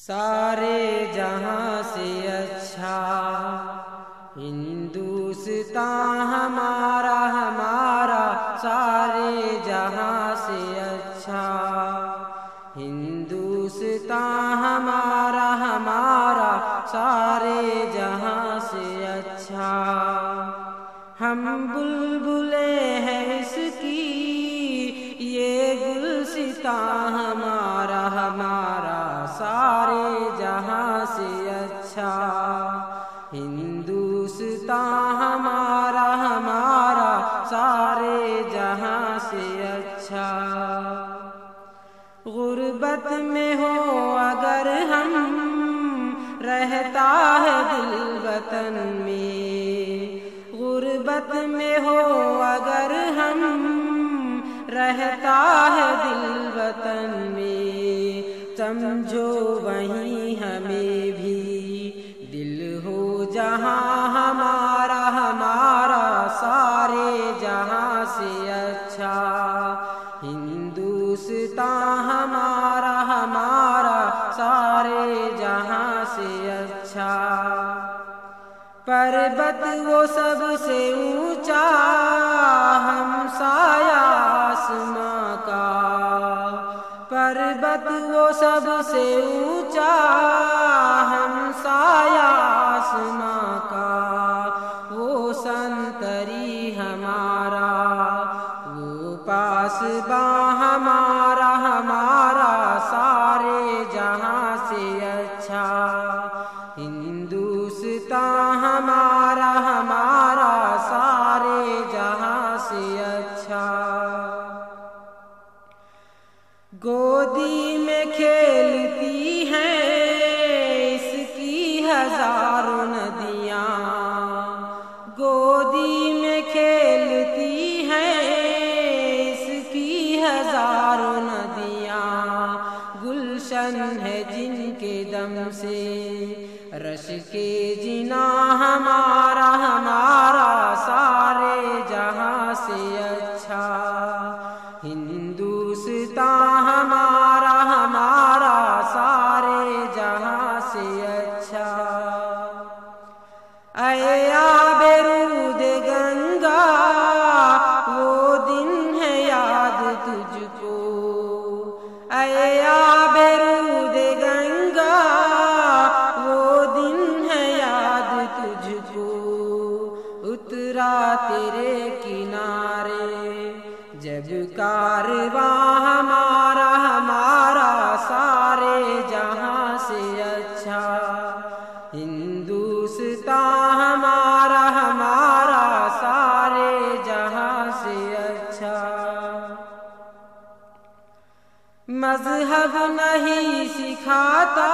سارے جہاں سے اچھا ہندوستان ہمارا ہمارا، سارے جہاں سے اچھا ہندوستان ہمارا ہمارا، سارے جہاں سے اچھا۔ ہم بلبلے ہیں اس کی یہ گلستان ہمارا ہمارا، سارے جہاں سے اچھا ہندوستان ہمارا ہمارا، سارے جہاں سے اچھا۔ غربت میں ہو اگر ہم رہتا ہے دل وطن میں، غربت میں ہو اگر ہم رہتا ہے دل وطن میں، سمجھو وہیں ہمیں بھی دل ہو جہاں ہمارا ہمارا، سارے جہاں سے اچھا ہندوستان ہمارا ہمارا، سارے جہاں سے اچھا۔ پربت وہ سب سے اونچا ہمسایہ آسماں کا، پربت وہ سب سے اونچا ہمسایہ آسماں کا، وہ سنتری ہمارا وہ پاسباں ہمارا ہمارا، سارے جہاں سے اچھا ہندوستان ہمارا ہمارا، سارے جہاں سے اچھا۔ گودی میں کھیلتی ہیں اس کی ہزاروں ندیاں، گودی میں کھیلتی ہیں اس کی ہزاروں ندیاں، گلشن ہے جن کے دم سے رش کے جنا ہمارا ہمارا، سارے جہاں سے اچھا ہندوستان ہمارا ہمارا، سارے جہاں سے اچھا۔ اے آب رود گنگا وہ دن ہے یاد تجھ کو، اے آب رود گنگا وہ دن ہے یاد تجھ کو، اترا تیرے کنارے جب کارواں ہمارا ہمارا، سارے جہاں سے اچھا ہندوستان ہمارا ہمارا، سارے جہاں سے اچھا۔ مذہب نہیں سکھاتا